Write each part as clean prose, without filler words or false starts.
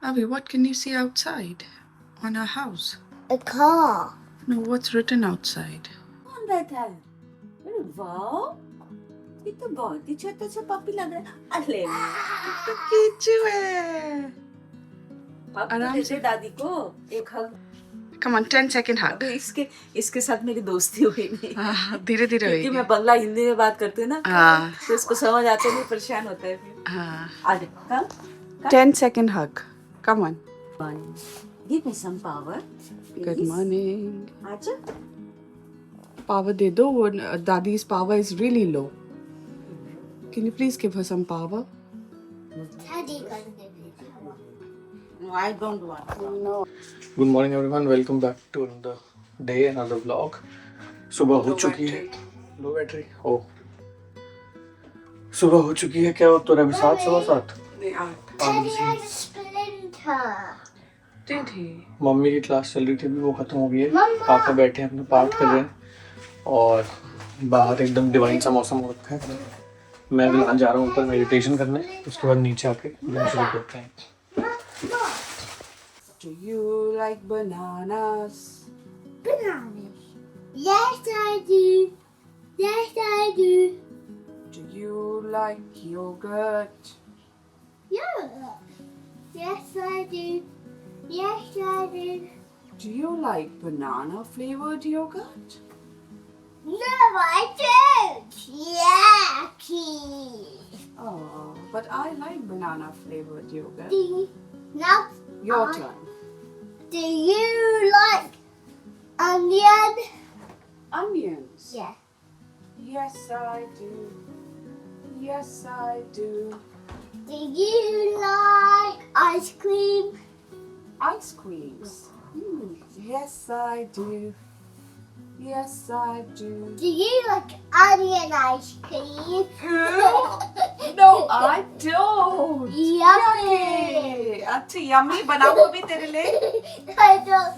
Abby, what can you see outside on our house? A car. No, what's written outside? कौन बैठा है? अरे वाह, ये तो बहुत ही छोटा सा पपी लग रहा है। अरे तो कीचू है। हग आराम दे से। दे दादी को एक हग। Come on, 10-second hug. अबे इसके साथ मेरी दोस्ती हुई नहीं, धीरे धीरे क्योंकि होगी। मैं बंगला हिंदी में बात करती हूँ ना, हाँ तो इसको समझ आते नहीं, परेशान होता है फिर। हाँ। आ जा, come, 10-second hug. Come on. give me some power, Good please. morning. आजा। Power दे दो, वो दादी's power is really low. Can you please give her some power? Daddy gonna give you power. No, I don't want. No. Good morning everyone, welcome back to another day another vlog. सुबह हो चुकी है। लो battery ओ सुबह हो चुकी है। क्या हो तो अभी 7 सवा 7। They aren't. Daddy had a splinter. Did he? Mummy की क्लास चल रही थी, अभी वो खत्म हो गई है। मम्मा! पापा बैठे हैं अपने पाठ कर रहे हैं और बाहर एकदम डिवाइन सा मौसम हो रखा है। मैं अभी जा रहा हूँ ऊपर मेडिटेशन करने, उसके बाद नीचे आके दिन शुरू करते हैं। Do you like bananas? Bananas. Yes, I do. Yes, I do. Do you like yogurt? Yeah. Yes, I do. Yes, I do. Do you like banana flavored yogurt? No, I don't. Yucky. Oh, but I like banana flavored yogurt. Do now, Your I- turn. do you like onion? Onions. Yeah. Yes, I do. Yes, I do. Do you like ice cream? Ice creams. Yes, I do. Yes, I do. Do you like onion ice cream? No, I don't. Yummy. अच्छा yummy बनाऊँ अभी तेरे लिए? I don't.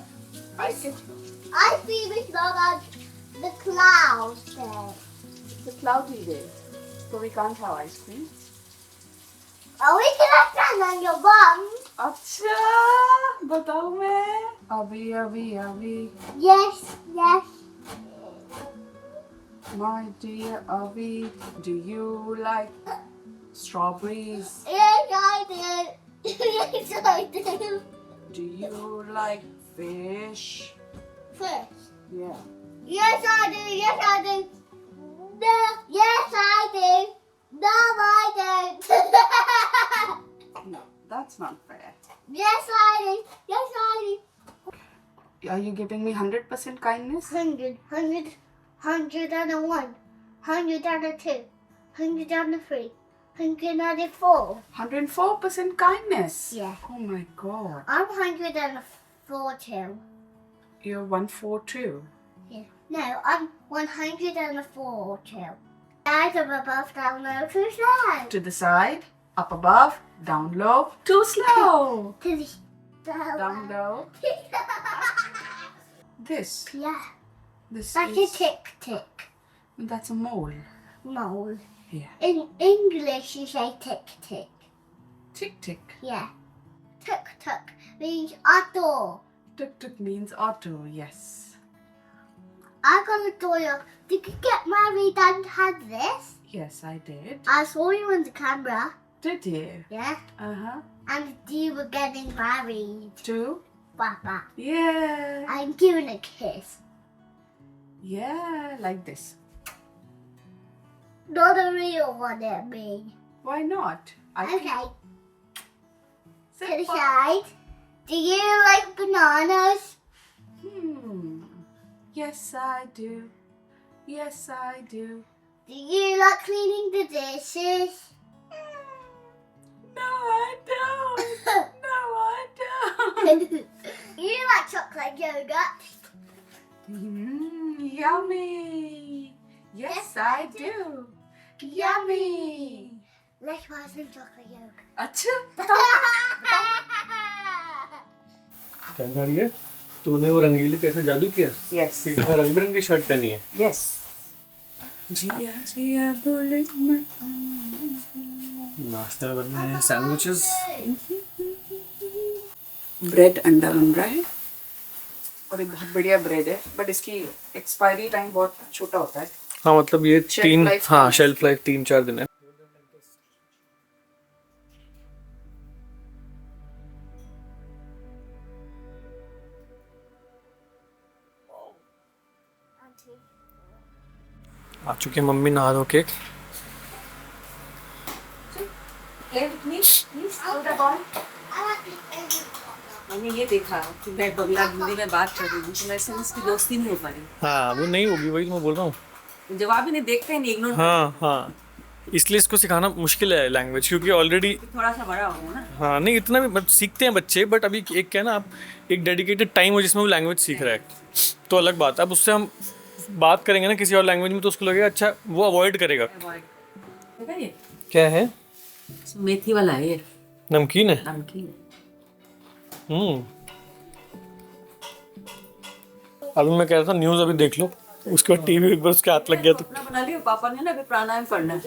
I can. Ice cream is not like the clouds there. It's a cloudy day, so we can't have ice cream. Oh, we can have fun on your bum. अच्छा बताओ मैं अभी Yes, yes. my dear Avi, do you like strawberries? Yes, I do. Yes, I do. Do you like fish? Fish. Yeah. Yes, I do. Yes, I do. No. Yes, I do. No, I don't. No, that's not fair. Yes, I do. Yes, I do. Are you giving me 100% kindness? 100, 100, 101, 102, 103, 104. 104% kindness? Yeah. Oh my god. I'm 104 too. You're 142. Yeah. No, I'm 104 too. Eyes up above, down low, too slow. To the side, up above, down low, too slow. To the Down low. This. Yeah. This Like a is. tick-tick That's a mole. mole. Yeah. In English, you say tick-tick. Tick tick. Yeah. Tuk-tuk means outdoor. Tuk tuk means auto, yes. I got a door. Did you get married and had this? Yes, I did. I saw you on the camera. Did you? Yeah. Uh-huh. And you were getting married. Two? Papa. Yeah. I'm giving a kiss. Yeah, like this. Not a real one at me. Why not? Okay. Sit To the back. side. Do you like bananas? Yes, I do. Yes, I do. Do you like cleaning the dishes? No, I don't. No, I don't. You like chocolate yogurt? Yummy. Yes, I do. Yummy. Let's buy some chocolate yogurt. अच्छा क्या कर रही है? तूने वो रंगीली कैसे जादू किया? Yes. इसमें रंग बिरंगी शर्ट पहनी है। Yes. जिया जिया बोले मैं नाश्ते में बनने हैं सैंडविचेस। ब्रेड अंडा बन रहा है और एक बहुत बढ़िया ब्रेड है, बट इसकी एक्सपायरी टाइम बहुत छोटा होता है। हाँ मतलब ये Shelf तीन, life हाँ कम है। शेल्फ लाइफ 3-4 दिन है। आ चुके हैं मम्मी नहा धो के। मैंने ये देखा कि मैं बंगला हिंदी में बात कर रही हूँ तो वैसे उसकी दोस्ती नहीं हो पा रही। हाँ वो नहीं होगी, वही तो मैं बोल रहा हूँ। जवाब ही नहीं, देखते ही नहीं, इग्नोर। हाँ हाँ, इसलिए इसको सिखाना मुश्किल है लैंग्वेज, क्योंकि ऑलरेडी थोड़ा सा बड़ा हो ना। हाँ नहीं इतना भी सीखते हैं बच्चे, बट अभी एक क्या है ना, आप एक डेडिकेटेड टाइम हो जिसमें वो लैंग्वेज सीख रहा है तो अलग बात है। अब उससे हम बात करेंगे ना किसी और लैंग्वेज में तो उसको लगेगा अच्छा, वो अवॉइड करेगा। देखा ये क्या है? मेथी वाला है, ये नमकीन है। नमकीन। अभी मैं कह रहा था न्यूज़ अभी देख लो, उसके बाद टीवी एक बार उसके हाथ लग गया तो। अपना बना लिया पापा ने ना, अभी प्राणायाम करना है।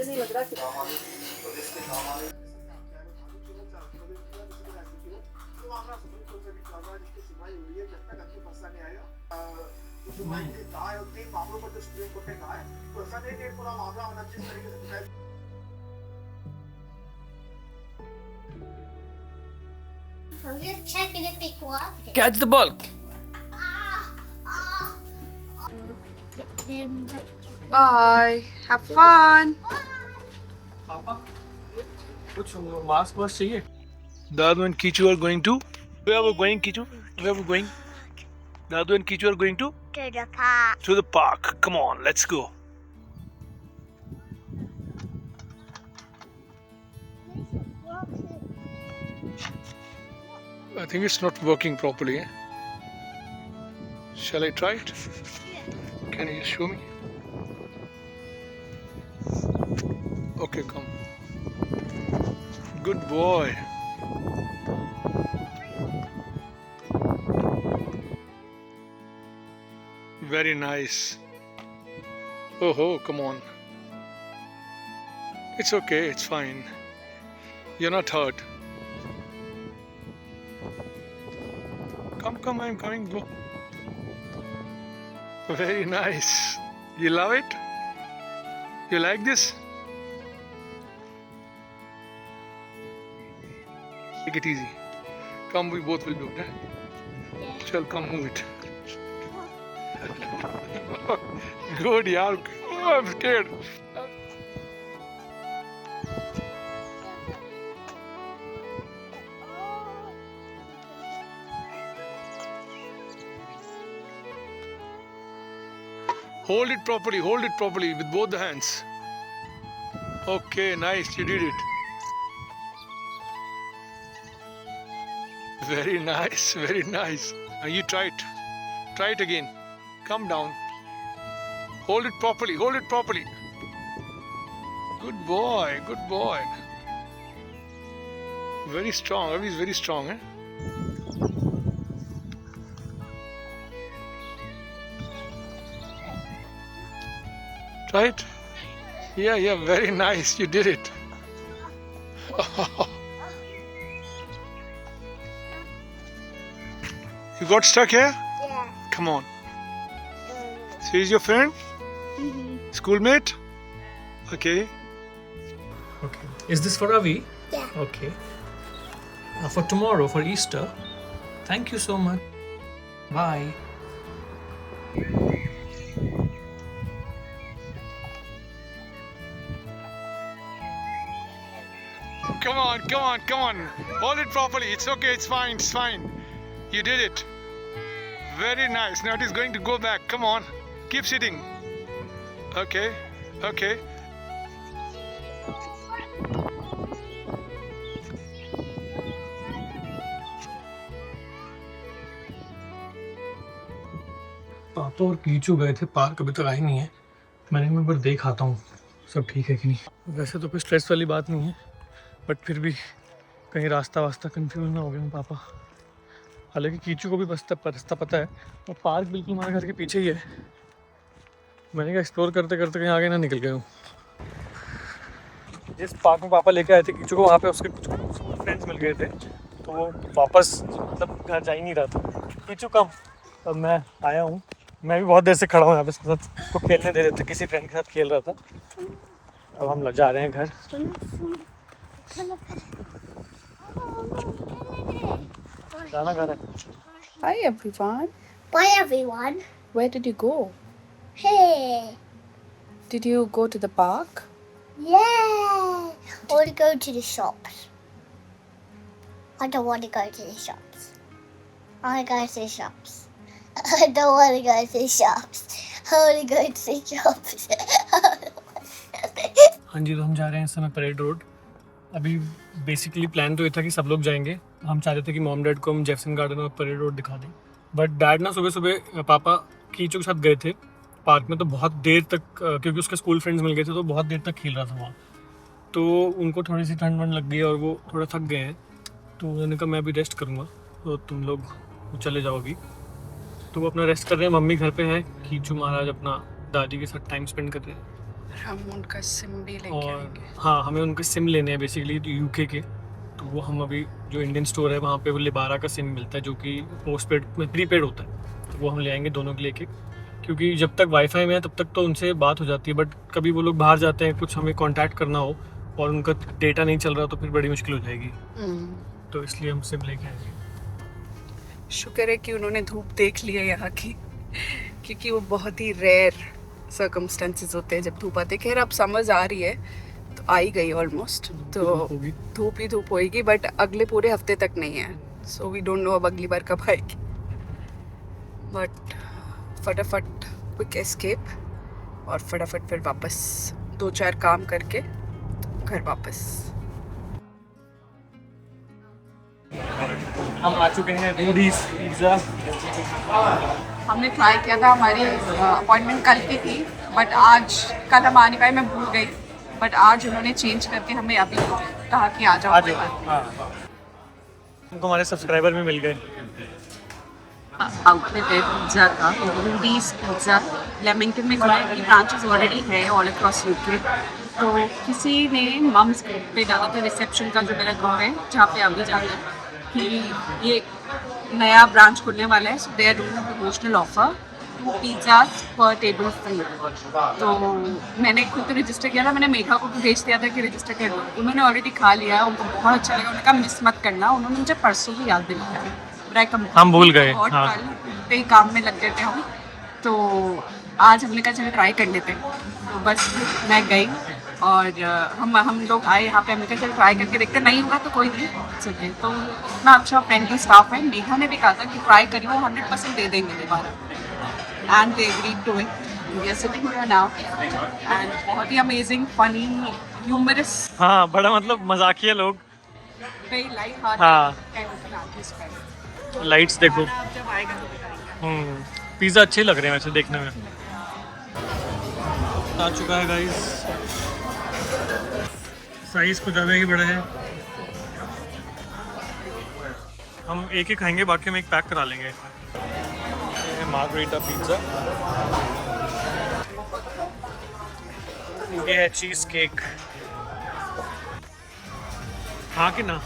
I'm just checking if they cooperate. Catch the ball. Bye, have fun. कुछ मास्क वास्क चाहिए? Dadu and Kichu are going to? Where are we going, Kichu? Where are we going? Dadu and Kichu are going to? To the park. To the park. Come on, let's go. I think it's not working properly. Eh? Shall I try it? Can you show me? Okay, come. Good boy. Very nice. Oh, come on. It's okay, it's fine. You're not hurt. Come, I'm coming. Go. Very nice. You love it? You like this? Take it easy. Come, we both will do it. Chal, come, move it. Good, yaar. Oh, I'm scared. Hold it properly with both the hands. Okay, nice, you did it. Very nice, very nice. Now you try it. Try it again. Come down. Hold it properly. Good boy, good boy. Very strong, Ravi is very strong, eh? Try it. Yeah, very nice. You did it. You got stuck here? Yeah. Come on. So he's your friend? Schoolmate? Okay. Okay. Is this for Ravi? Yeah. Okay. For tomorrow, for Easter. Thank you so much. Bye. Come on. Hold it properly. It's okay. It's fine. You did it. Very nice. Now it is going to go back. Come on. Keep sitting. Okay. पापा और कीचू गए थे park, अभी तक आए नहीं है। मैंने एक बार देख आता हूँ सब ठीक है कि नहीं। वैसे तो कोई स्ट्रेस वाली बात नहीं है, बट फिर भी कहीं रास्ता कंफ्यूज ना हो गए पापा। हालांकि कीचू को भी रास्ता पता है और पार्क बिल्कुल हमारे घर के पीछे ही है। मैंने कहा एक्सप्लोर करते करते कहीं आगे ना निकल गए हूँ। जिस पार्क में पापा लेके आए थे कीचू को, वहाँ पे उसके कुछ फ्रेंड्स मिल गए थे, तो वो वापस मतलब घर जा ही नहीं रहा था। पीछू कम, अब मैं आया हूँ। मैं भी बहुत देर से खड़ा हूँ यहाँ पे, उसके साथ उसको खेलने दे रहे थे, किसी फ्रेंड के साथ खेल रहा था। अब हम जा रहे हैं घर। जाना घर है। Hi everyone. Bye everyone. Where did you go? Hey. Did you go to the park? Yeah. I want to go to the shops. I don't want to go to the shops. I want to go to the shops. I don't want to go to the shops. I want to go to the shops. हाँ जी, तो हम जा रहे हैं इस समय parade road. अभी basically plan तो ये था कि सब लोग जाएंगे। हम चाहते थे कि मॉम डैड को हम जेफसन गार्डन और परेड रोड दिखा दें, बट डैड ना सुबह सुबह पापा कीचू के साथ गए थे पार्क में, तो बहुत देर तक क्योंकि उसके स्कूल फ्रेंड्स मिल गए थे तो बहुत देर तक खेल रहा था वहाँ। तो उनको थोड़ी सी ठंड वंड लग गई और वो थोड़ा थक गए हैं, तो उन्होंने कहा मैं भी रेस्ट करूँगा, तो तुम लोग चले जाओ अभी। तो वो अपना रेस्ट कर रहे हैं, मम्मी घर पे है, कीचू महाराज अपना दादी के साथ टाइम स्पेंड कर रहे हैं। हम उनका सिम भी लेके और आएंगे। हाँ, हमें उनके सिम लेने हैं बेसिकली यूके के। तो वो हम अभी जो इंडियन स्टोर है वहाँ पे वो लिबारा का सिम मिलता है जो कि पोस्ट पेड में प्रीपेड होता है, तो वो हम ले आएंगे दोनों के लिए एक, क्योंकि जब तक वाईफाई में है तब तक तो उनसे बात हो जाती है, बट कभी वो लोग बाहर जाते हैं, कुछ हमें कांटेक्ट करना हो और उनका डेटा नहीं चल रहा तो फिर बड़ी मुश्किल हो जाएगी। तो इसलिए हम सिम लेके आएंगे। शुक्र है कि उन्होंने धूप देख ली है यहाँ की, क्योंकि वो बहुत ही रेयर सर्कमस्टेंसेस होते हैं जब धूप आती है। खैर अब समझ आ रही है, तो आ ही गई ऑलमोस्ट, तो धूप ही धूप होएगी, बट अगले पूरे हफ्ते तक नहीं है। सो वी डोंट नो अब अगली बार कब आएगी, बट फटाफट क्विक एस्केप और फटाफट फिर वापस 2-4 काम करके घर वापस। हम आ चुके हैं रूडीज पिज्ज़ा। हमने ट्राई किया था, हमारी अपॉइंटमेंट कल की थी, बट आज कल हम आ नहीं पाए, मैं भूल गई, बट आज उन्होंने चेंज करके हमें अभी कहा कि आ जाओ। उनको हमारे सब्सक्राइबर भी मिल गए। आउटलेट है पिज्ज़ा का, रूडीज पिज्ज़ा लेमिंगटन में खुला है, ब्रांचेस ऑलरेडी है ऑल अक्रॉस यूके। तो किसी ने मम्स पे डाला था रिसेप्शन का, जो मेरा घर है जहाँ पे अभी जाना है, कि ये नया ब्रांच खुलने वाला है, so they are doing a promotional offer, pizza पर टेबल फ्री। तो मैंने खुद रजिस्टर किया था, मैंने मेघा को भी भेज दिया था कि रजिस्टर कर लो, उन्होंने ऑलरेडी खा लिया, उनको बहुत अच्छा लगा, उन्होंने कहा मिस मत करना। उन्होंने मुझे परसों भी याद दिलाया, हम भूल गए। और हाँ। कल कई काम में लग गए थे हम, तो आज हमने कहा चलो ट्राई कर लेते हैं। तो बस मैं गई और हम लोग आए यहाँ पे, हमने कहा चलो ट्राई करके देखते, नहीं होगा तो कोई नहीं सके। तो इतना अच्छा फ्रेंडली स्टाफ है, मेघा ने भी कहा था कि ट्राई करिए, वो 100% दे देंगे दोबारा, and they agreed to it. We are sitting here now and बहुत ही अमेजिंग, फनी, ह्यूमरस, हाँ, बड़ा मतलब मजाकिया लोग। वेरी लाइट हार्टेड हाँ। Kind of N atmosphere. Lights देखो। आप जब आएगा तो बताएंगे। पिज़्ज़ा अच्छे लग रहे हैं वैसे देखने में। आ चुका है गाइस, साइज कुछ ज़्यादा ही बड़ा है। हम एक ही खाएंगे, बाकी हम एक पैक करा लेंगे। ये है मार्गरीटा पिज़्ज़ा, ये है चीज़ केक। हाँ कि ना?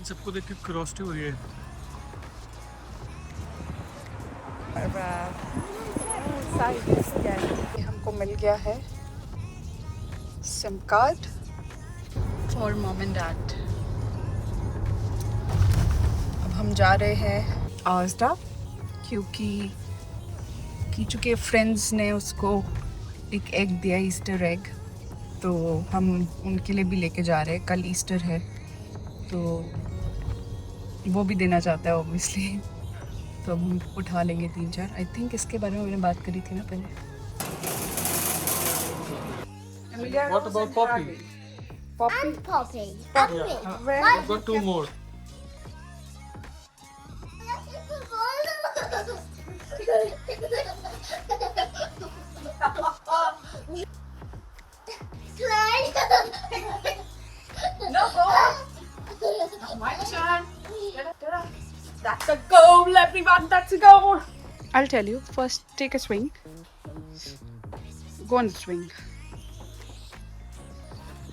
सबको देख के क्यूरियोसिटी हो रही है। हमको मिल गया है SIM card for mom and dad. अब हम जा रहे हैं आजदा, क्योंकि कीचू के फ्रेंड्स ने उसको एक एग दिया, ईस्टर एग, तो हम उनके लिए भी लेके जा रहे हैं। कल ईस्टर है, तो वो भी देना चाहता है ऑब्वियसली, तो अब हम उठा लेंगे 3-4। आई थिंक इसके बारे में मैंने बात करी थी ना पहले। What about Poppy? Poppy? And Poppy. Poppy. Where? I've got 2 more. No, go. My turn. That's a goal, everyone. That's a goal. I'll tell you. First, take a swing. Go on the swing.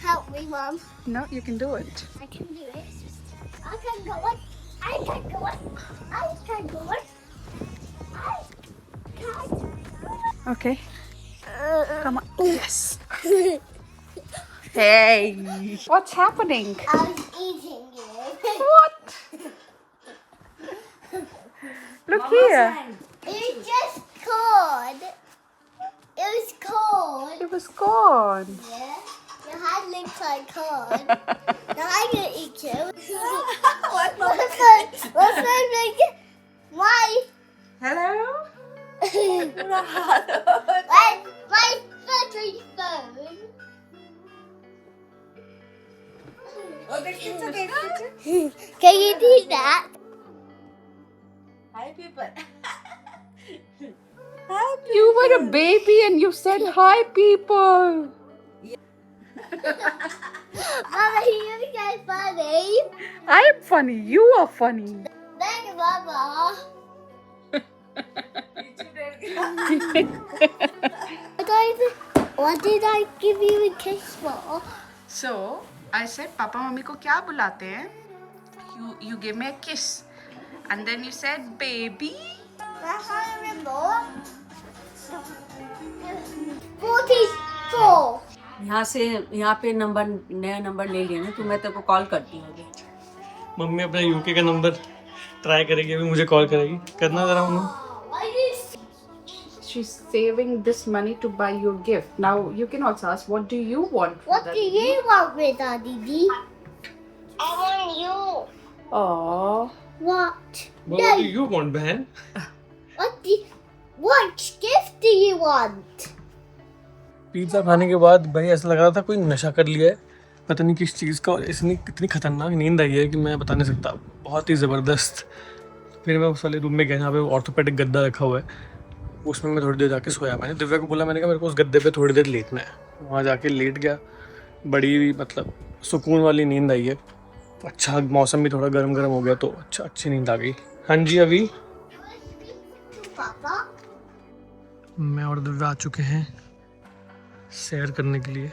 Help me, Mom. No, you can do it. I can do it. I can go on. I can go on. I can go on. I can. Okay. Come on. Yes. Hey. What's happening? I was eating you. What? Look here. It was just cold. It was cold. It was gone. Yeah. Your hand looks like cold. Now I'm gonna eat you. What's my my Hello? my battery phone? Can you do that? Hi, people. You were a baby and you said hi, people. Mama, you guys funny. I am funny. You are funny. Thank you, Mama. What did I give you a kiss for? So, I said, Papa, Mummy को क्या बुलाते हैं? You gave me a kiss. And then you said, baby. I can't remember. 44. यहाँ पे number नया number ले लेना तो मैं तेरे को कॉल करती हूँ अभी। मम्मी अपना यूके का नंबर ट्राई करेगी, अभी मुझे कॉल करेगी। करना जरा mummy. She's saving this money to buy your gift. Now, you can also ask, what do you want? For What that do you want with that, Didi? I want you. Aww. What? What do you want, बहन? What gift do you want? Pizza खाने के बाद भाई ऐसा लग रहा था कोई नशा कर लिया है, पता नहीं किस चीज़ का, और इतनी कितनी खतरनाक नींद आई है कि मैं बता नहीं सकता, बहुत ही ज़बरदस्त। फिर मैं उस वाले रूम में गया जहाँ पे ऑर्थोपेडिक गद्दा रखा हुआ है, उसमें मैं थोड़ी देर जाके सोया। मैंने दिव्या को बोला, मैंने कहा मेरे को उस गद्दे पे थोड़ी देर लेटना है। वहाँ जाके लेट गया, बड़ी मतलब सुकून वाली नींद आई है। अच्छा मौसम भी थोड़ा गर्म गर्म हो गया तो अच्छी नींद आ गई। हाँ जी, अभी Papa? मैं और दिव्या आ चुके हैं सैर करने के लिए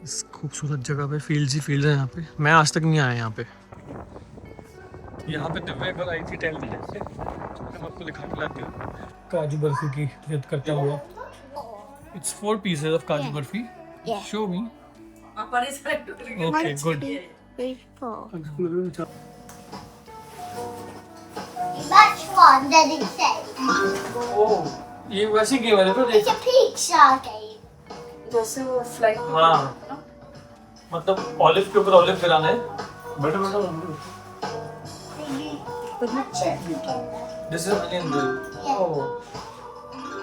इस खूबसूरत जगह पे। फील्ड्स ही फील्ड्स हैं यहाँ पे। मैं आज तक नहीं आया यहाँ पे। यहाँ पे दिव्या कल आई थी टहलने, मैं आपको दिखा के लाती हूँ। काजू बर्फी की जिद करता हुआ। It's 4 pieces of काजू barfi. Yeah. Show me. Okay, good. 3, 4. Which one did it say? Oh, ये वैसे गेम है तो It's a pizza game. जैसे वो फ्लाइट हाँ, मतलब ऑलिव के ऊपर ऑलिव गिराना है। बैठो बैठो। This is onion grill. Yeah. Oh.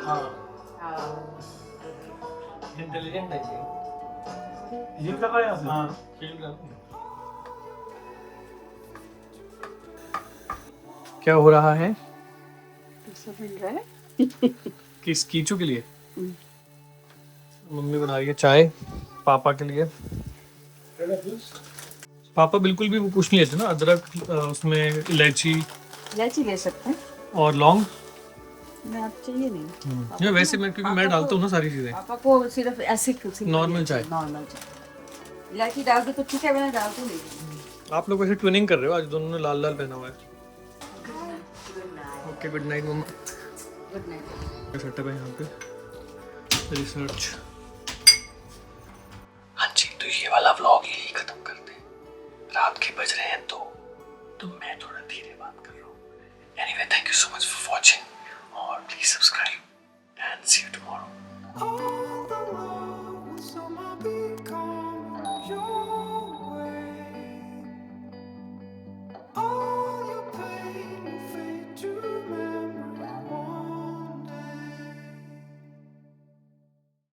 हाँ। Intelligent है ये। ये कर रहा है आपने? हाँ, खेल रहा हूँ। क्या हो रहा है? किस कीचू के लिए? मम्मी बना रही है चाय पापा के लिए। पापा बिल्कुल भी वो कुछ नहीं लेते ना, अदरक उसमें इलायची ले सकते हैं। और लौंग। मैं आप चाहिए नहीं। ये वैसे मैं क्योंकि मैं डालता हूँ ना सारी चीजें। पापा को सिर्फ ऐसे नॉर्मल चाय। नॉर्मल चाय। इलायची डाल दो तो ठीक है, मैंने डाल तो नहीं। आप लोग वैसे ट्विनिंग कर रहे हो, आज दोनों ने लाल लाल पहना हुआ है। ओके, गुड नाइट मम्मा। Good night. सेटअप है यहाँ पे रिसर्च। हाँ जी, तो ये वाला व्लॉग यही खत्म करते हैं। रात के बज रहे हैं तो मैं थोड़ा धीरे बात कर रहा हूँ। Anyway, thank you so much for watching और please subscribe and see you tomorrow.